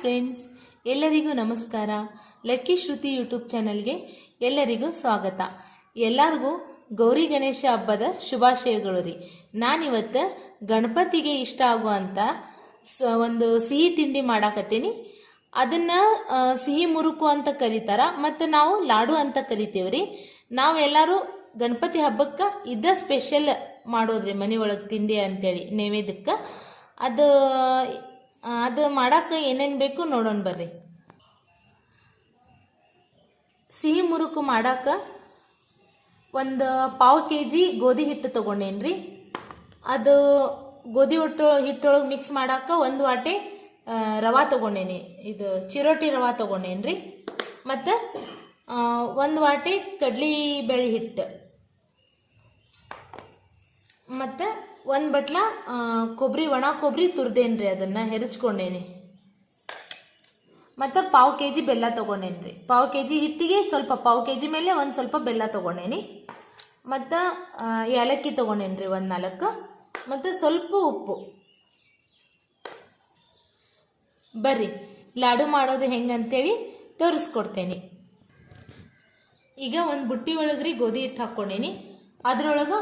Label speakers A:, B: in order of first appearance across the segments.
A: Friends, ಎಲ್ಲರಿಗೂ ನಮಸ್ಕಾರ. Lucky Shruti YouTube ಚಾನಲ್ಗೆ ಎಲ್ಲರಿಗೂ ಸ್ವಾಗತ. ಎಲ್ಲರಿಗೂ ಗೌರಿ ಗಣೇಶ ಹಬ್ಬದ ಶುಭಾಶಯಗಳು ರೀ. ನಾನಿವತ್ತು ಗಣಪತಿಗೆ ಇಷ್ಟ ಆಗುವಂಥ ಒಂದು ಸಿಹಿ ತಿಂಡಿ ಮಾಡಾಕತ್ತೀನಿ. ಅದನ್ನ ಸಿಹಿ ಮುರುಕು ಅಂತ ಕರೀತಾರ, ಮತ್ತು ನಾವು ಲಾಡು ಅಂತ ಕರಿತೇವ್ರಿ. ನಾವೆಲ್ಲರೂ ಗಣಪತಿ ಹಬ್ಬಕ್ಕೆ ಇದ್ದ ಸ್ಪೆಷಲ್ ಮಾಡೋದ್ರಿ ಮನೆ ಒಳಗೆ ತಿಂಡಿ ಅಂತೇಳಿ ನೈವೇದ್ಯಕ್ಕೆ. ಅದು ಮಾಡಕ್ಕೆ ಏನೇನು ಬೇಕು ನೋಡೋಣ ಬರ್ರಿ. ಸಿಹಿ ಮುರುಕು ಮಾಡಕ್ಕೆ ಒಂದು ಪಾವು ಕೆಜಿ ಗೋಧಿ ಹಿಟ್ಟು ತಗೊಂಡೇನ್ರಿ. ಅದು ಗೋಧಿ ಹಿಟ್ಟೊಳಗೆ ಮಿಕ್ಸ್ ಮಾಡಕ್ಕೆ ಒಂದು ವಾಟೆ ರವಾ ತಗೊಂಡೇನಿ. ಇದು ಚಿರೋಟಿ ರವಾ ತಗೊಂಡೇನ್ರಿ. ಮತ್ತು ಒಂದು ವಾಟೆ ಕಡ್ಲಿ ಬೇಳೆ ಹಿಟ್ಟು, ಮತ್ತು ಒಂದು ಬಟ್ಲ ಒಣ ಕೊಬ್ಬರಿ ತುರ್ದೇನ್ರಿ, ಅದನ್ನು ಹೆರಚ್ಕೊಂಡೇನಿ. ಮತ್ತು ಪಾವು ಕೆಜಿ ಬೆಲ್ಲ ತೊಗೊಂಡೇನ್ರಿ. ಪಾವು ಕೆಜಿ ಹಿಟ್ಟಿಗೆ ಪಾವು ಕೆಜಿ ಮೇಲೆ ಒಂದು ಸ್ವಲ್ಪ ಬೆಲ್ಲ ತೊಗೊಂಡೇನಿ. ಮತ್ತು ಏಲಕ್ಕಿ ತೊಗೊಂಡೇನ್ರಿ ಒಂದು 4, ಮತ್ತು ಸ್ವಲ್ಪ ಉಪ್ಪು. ಬರ್ರಿ ಲಾಡು ಮಾಡೋದು ಹೆಂಗಂತೇಳಿ ತೋರಿಸ್ಕೊಡ್ತೇನೆ. ಈಗ ಒಂದು ಬುಟ್ಟಿ ಒಳಗ್ರಿ ಗೋಧಿ ಹಿಟ್ಟು ಹಾಕ್ಕೊಂಡೇನಿ. ಅದ್ರೊಳಗೆ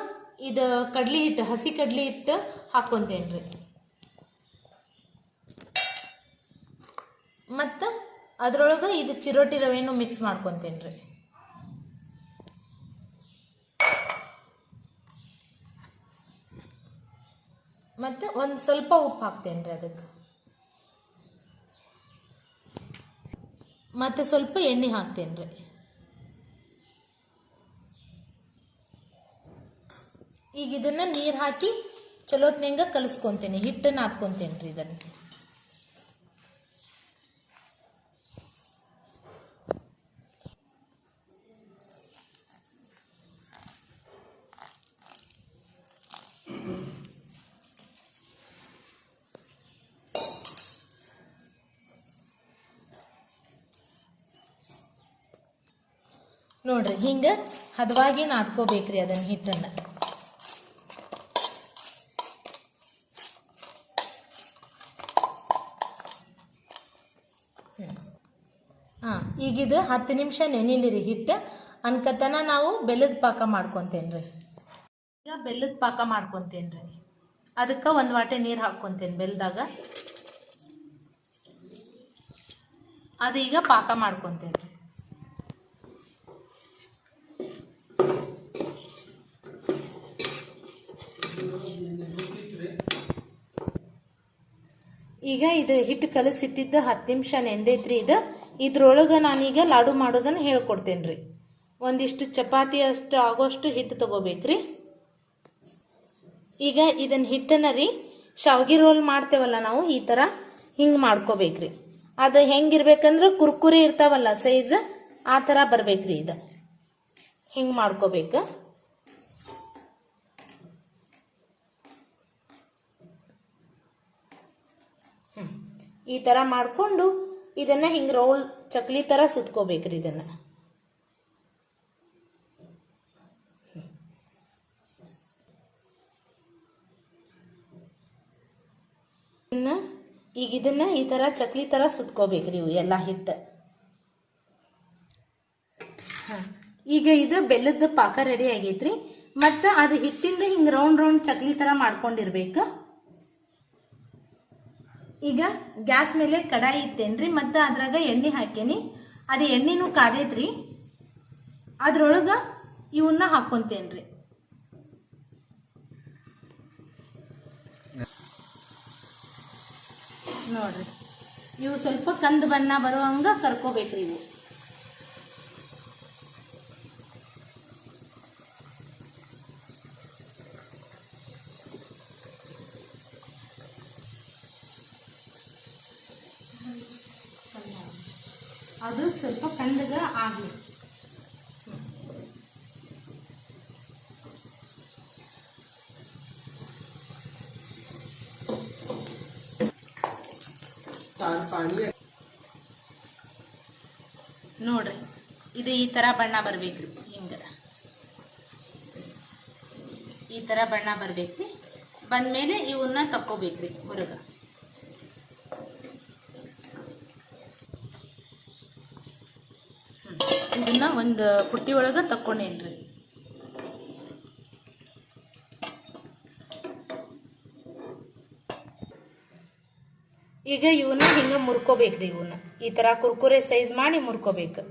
A: ಇದು ಕಡ್ಲಿ ಹಿಟ್ಟು, ಹಸಿ ಕಡ್ಲಿ ಹಿಟ್ಟು ಹಾಕ್ಕೊಂತೇನ್ರಿ. ಮತ್ತು ಅದ್ರೊಳಗೆ ಇದು ಚಿರೋಟಿ ರವೆನೂ ಮಿಕ್ಸ್ ಮಾಡ್ಕೊತೇನ್ರಿ. ಮತ್ತು ಒಂದು ಸ್ವಲ್ಪ ಉಪ್ಪು ಹಾಕ್ತೇನ್ರಿ ಅದಕ್ಕೆ. ಮತ್ತು ಸ್ವಲ್ಪ ಎಣ್ಣೆ ಹಾಕ್ತೇನ್ರಿ. ಈಗ ಇದನ್ನ ನೀರು ಹಾಕಿ ಚಲೋತ್ನಂಗ ಕಲಿಸ್ಕೊಂತೇನೆ, ಹಿಟ್ಟನ್ನು ಹಾಕ್ಕೊಂತೇನ್ರಿ. ಇದನ್ನು ನೋಡ್ರಿ ಹಿಂಗೆ ಹದವಾಗಿ ನಾದ್ಕೋಬೇಕ್ರಿ ಅದನ್ನ ಹಿಟ್ಟನ್ನು. ಈಗಿದು 10 ನಿಮಿಷ ನೆನಿಲಿರಿ ಹಿಟ್ಟು. ಅನ್ಕತನ ನಾವು ಬೆಲ್ಲದ ಪಾಕ ಮಾಡ್ಕೊತೇನ್ರಿ. ಈಗ ಬೆಲ್ಲದ ಪಾಕ ಮಾಡ್ಕೊತೇನ್ರಿ. ಅದಕ್ಕೆ ಒಂದು ವಾಟೆ ನೀರು ಹಾಕ್ಕೊಂತೇನೆ ಬೆಲ್ಲದಾಗ. ಅದು ಈಗ ಪಾಕ ಮಾಡ್ಕೊತೇನ್ರಿ. ಈಗ ಇದು ಹಿಟ್ಟು ಕಲಸಿಟ್ಟಿದ್ದು 10 ನಿಮಿಷ ನೆಂದೈತ್ರಿ. ಇದ್ರೊಳಗೆ ನಾನೀಗ ಲಾಡು ಮಾಡೋದನ್ನು ಹೇಳ್ಕೊಡ್ತೇನ್ರಿ. ಒಂದಿಷ್ಟು ಚಪಾತಿ ಅಷ್ಟು ಆಗೋಷ್ಟು ಹಿಟ್ಟು ತಗೋಬೇಕ್ರಿ. ಈಗ ಇದನ್ನ ಹಿಟ್ಟನ್ನ ರೀ ಶಾವ್ಗಿ ರೋಲ್ ಮಾಡ್ತೇವಲ್ಲ ನಾವು, ಈ ಥರ ಹಿಂಗೆ ಮಾಡ್ಕೋಬೇಕ್ರಿ. ಅದು ಹೆಂಗಿರ್ಬೇಕಂದ್ರೆ ಕುರ್ಕುರಿ ಇರ್ತಾವಲ್ಲ ಸೈಜ್, ಆ ಥರ ಬರ್ಬೇಕ್ರಿ. ಇದು ಹಿಂಗೆ ಮಾಡ್ಕೋಬೇಕು. ಈ ಥರ ಮಾಡಿಕೊಂಡು ಇದನ್ನು ಹಿಂಗೆ ರೋಲ್ ಚಕ್ಲಿ ಥರ ಸುತ್ಕೋಬೇಕ್ರಿ. ಇದನ್ನು ಈಗ ಇದನ್ನು ಈ ಥರ ಚಕ್ಲಿ ಥರ ಸುತ್ಕೋಬೇಕ್ರಿ ಇವು ಎಲ್ಲ ಹಿಟ್ಟು. ಈಗ ಇದು ಬೆಲ್ಲದ ಪಾಕ ರೆಡಿ ಆಗೈತ್ರಿ. ಮತ್ತು ಅದು ಹಿಟ್ಟಿಂದ ಹಿಂಗೆ ರೌಂಡ್ ರೌಂಡ್ ಚಕ್ಲಿ ಥರ ಮಾಡ್ಕೊಂಡಿರ್ಬೇಕು. ಈಗ ಗ್ಯಾಸ್ ಮೇಲೆ ಕಡಾಯಿ ಇಟ್ಟೇನ್ರಿ. ಮತ್ತು ಅದ್ರಾಗ ಎಣ್ಣೆ ಹಾಕೇನಿ. ಅದು ಎಣ್ಣೆನೂ ಕಾದೈತ್ರಿ. ಅದ್ರೊಳಗೆ ಇವನ್ನ ಹಾಕ್ಕೊಂತೇನ್ರಿ. ನೋಡ್ರಿ, ಇವು ಸ್ವಲ್ಪ ಕಂದು ಬಣ್ಣ ಬರೋ ಹಂಗ ಕರ್ಕೋಬೇಕ್ರಿ. ಇವು ಅದು ಸ್ವಲ್ಪ ಕಂದಗ ಆಗಲಿ. ನೋಡ್ರಿ, ಇದು ಈ ತರ ಬಣ್ಣ ಬರ್ಬೇಕ್ರಿ. ಹಿಂಗ ಈ ತರ ಬಣ್ಣ ಬರ್ಬೇಕ್ರಿ. ಬಂದ್ಮೇಲೆ ಇವನ್ನ ತಕ್ಕೋಬೇಕ್ರಿ ಹೊರಗ. ಒಂದು ಪುಟ್ಟಿ ಒಳಗೆ ತಕ್ಕೊಂಡೇನ್ರಿ. ಈಗ ಇವನ್ನ ಹಿಂಗೆ ಮುರ್ಕೋಬೇಕ್ರಿ. ಇವನ್ನ ಈ ಥರ ಕುರ್ಕುರೆ ಸೈಜ್ ಮಾಡಿ ಮುರ್ಕೋಬೇಕು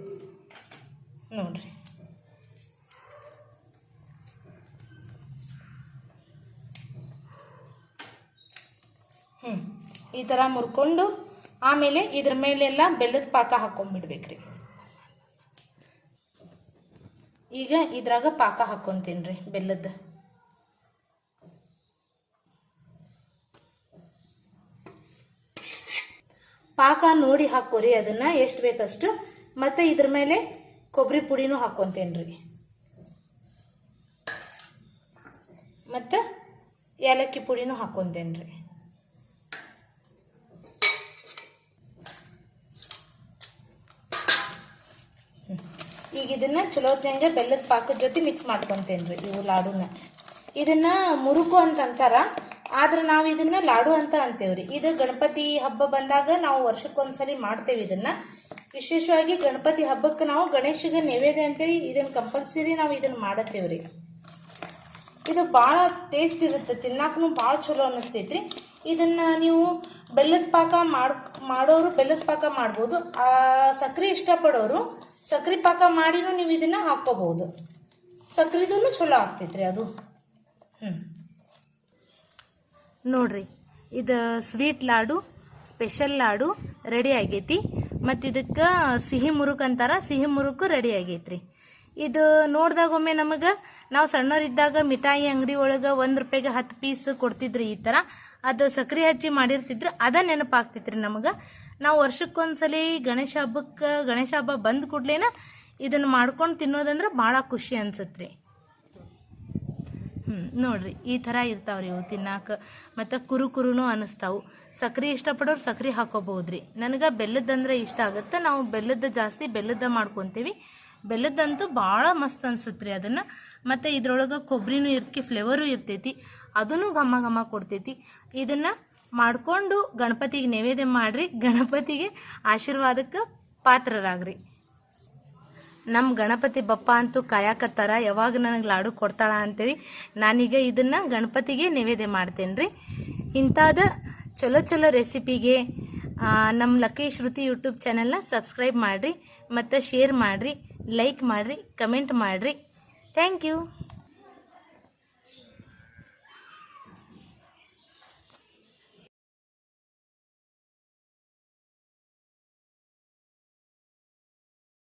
A: ನೋಡ್ರಿ. ಈ ಥರ ಮುರ್ಕೊಂಡು ಆಮೇಲೆ ಇದ್ರ ಮೇಲೆಲ್ಲ ಬೆಲ್ಲದ ಪಾಕ ಹಾಕೊಂಡ್ಬಿಡ್ಬೇಕ್ರಿ. ಈಗ ಇದ್ರಾಗ ಪಾಕ ಹಾಕೊಂತೀನ್ರಿ ಬೆಲ್ಲದ. ಪಾಕ ನೋಡಿ ಹಾಕೋರಿ, ಅದನ್ನ ಎಷ್ಟು ಬೇಕಷ್ಟು. ಮತ್ತೆ ಇದ್ರ ಮೇಲೆ ಕೊಬ್ಬರಿ ಪುಡಿನೂ ಹಾಕೊಂತೇನ್ರಿ, ಮತ್ತೆ ಏಲಕ್ಕಿ ಪುಡಿನೂ ಹಾಕೊಂತೇನ್ರಿ. ಈಗ ಇದನ್ನ ಚಲೋತ್ನಂಗೆ ಬೆಲ್ಲದ ಪಾಕದ ಜೊತೆ ಮಿಕ್ಸ್ ಮಾಡ್ಕೊಂತೇನ್ರಿ. ಇವು ಲಾಡುನ ಇದನ್ನ ಮುರುಕು ಅಂತ ಅಂತಾರ, ಆದ್ರೆ ನಾವು ಇದನ್ನ ಲಾಡು ಅಂತ ಅಂತೇವ್ರಿ. ಇದು ಗಣಪತಿ ಹಬ್ಬ ಬಂದಾಗ ನಾವು ವರ್ಷಕ್ಕೊಂದ್ಸಲಿ ಮಾಡ್ತೇವೆ ಇದನ್ನ. ವಿಶೇಷವಾಗಿ ಗಣಪತಿ ಹಬ್ಬಕ್ಕೆ ನಾವು ಗಣೇಶಗೆ ನೈವೇದ್ಯ ಅಂತೇಳಿ ಇದನ್ನ ಕಂಪಲ್ಸರಿ ನಾವು ಇದನ್ನ ಮಾಡತ್ತೇವ್ರಿ. ಇದು ಭಾಳ ಟೇಸ್ಟ್ ಇರುತ್ತೆ, ತಿನ್ನಾಕೂ ಭಾಳ ಚಲೋ ಅನ್ನಿಸ್ತೈತ್ರಿ. ಇದನ್ನ ನೀವು ಬೆಲ್ಲದ ಪಾಕ ಮಾಡೋರು ಬೆಲ್ಲದ ಪಾಕ ಮಾಡ್ಬೋದು. ಸಕ್ರೆ ಇಷ್ಟಪಡೋರು ಸಕ್ರೆ ಪಾಕ ಮಾಡಿನೂ ನೀವು ಇದನ್ನ ಹಾಕೋಬಹುದು. ಸಕ್ರಿದೂ ಚಲೋ ಆಗ್ತೈತ್ರಿ ಅದು. ನೋಡ್ರಿ, ಇದು sweet laddu, special laddu ready ಆಗೈತಿ. ಮತ್ತು ಇದಕ್ಕೆ ಸಿಹಿ ಮುರುಕು ಅಂತಾರ, ಸಿಹಿ ಮುರುಕು ರೆಡಿ ಆಗೈತ್ರಿ. ಇದು ನೋಡಿದಾಗ ಒಮ್ಮೆ ನಮಗೆ ನಾವು ಸಣ್ಣವರಿದ್ದಾಗ ಮಿಠಾಯಿ ಅಂಗಡಿ ಒಳಗೆ 1 ರೂಪಾಯಿಗೆ 10 ಪೀಸ್ ಕೊಡ್ತಿದ್ರಿ. ಈ ಥರ ಅದು ಸಕ್ರೆ ಹಚ್ಚಿ ಮಾಡಿರ್ತಿದ್ರು, ಅದ ನೆನಪಾಗ್ತಿತ್ರಿ ನಮಗೆ. ನಾವು ವರ್ಷಕ್ಕೊಂದ್ಸಲಿ ಗಣೇಶ ಹಬ್ಬ ಬಂದ ಕೂಡ್ಲೇನ ಇದನ್ನ ಮಾಡ್ಕೊಂಡು ತಿನ್ನೋದಂದ್ರೆ ಭಾಳ ಖುಷಿ ಅನ್ಸತ್ರಿ. ನೋಡ್ರಿ, ಈ ಥರ ಇರ್ತಾವ್ರಿ ಇವು ತಿನ್ನಾಕ. ಮತ್ತು ಕುರುನು ಅನಿಸ್ತಾವು. ಸಕ್ರೆ ಇಷ್ಟಪಡೋರು ಸಕ್ರೆ ಹಾಕೋಬಹುದ್ರಿ. ನನಗೆ ಬೆಲ್ಲದಂದ್ರೆ ಇಷ್ಟ ಆಗುತ್ತೆ. ನಾವು ಜಾಸ್ತಿ ಬೆಲ್ಲದ ಮಾಡ್ಕೊತೀವಿ. ಬೆಲ್ಲದಂತೂ ಭಾಳ ಮಸ್ತ್ ಅನ್ಸತ್ರಿ ಅದನ್ನು. ಮತ್ತು ಇದ್ರೊಳಗೆ ಕೊಬ್ಬರಿನೂ ಫ್ಲೇವರು ಇರ್ತೈತಿ, ಅದನ್ನು ಘಮ ಕೊಡ್ತೈತಿ. ಇದನ್ನು ಮಾಡಿಕೊಂಡು ಗಣಪತಿಗೆ ನೈವೇದ್ಯ ಮಾಡ್ರಿ, ಗಣಪತಿಗೆ ಆಶೀರ್ವಾದಕ್ಕೆ ಪಾತ್ರರಾಗ್ರಿ. ನಮ್ಮ ಗಣಪತಿ ಬಪ್ಪ ಅಂತೂ ಕಾಯಕತ್ತಾರ, ಯಾವಾಗ ನನಗೆ ಲಾಡು ಕೊಡ್ತಾಳ ಅಂತೇಳಿ. ನಾನೀಗ ಇದನ್ನು ಗಣಪತಿಗೆ ನೈವೇದ್ಯ ಮಾಡ್ತೇನೆ ರೀ. ಇಂಥದ ಚಲೋ ರೆಸಿಪಿಗೆ ನಮ್ಮ ಲಕ್ಕಿ ಶ್ರುತಿ ಯೂಟ್ಯೂಬ್ ಚಾನೆಲ್ನ ಸಬ್ಸ್ಕ್ರೈಬ್ ಮಾಡಿರಿ, ಮತ್ತು ಶೇರ್ ಮಾಡಿರಿ, ಲೈಕ್ ಮಾಡಿರಿ, ಕಮೆಂಟ್ ಮಾಡಿರಿ. Thank you.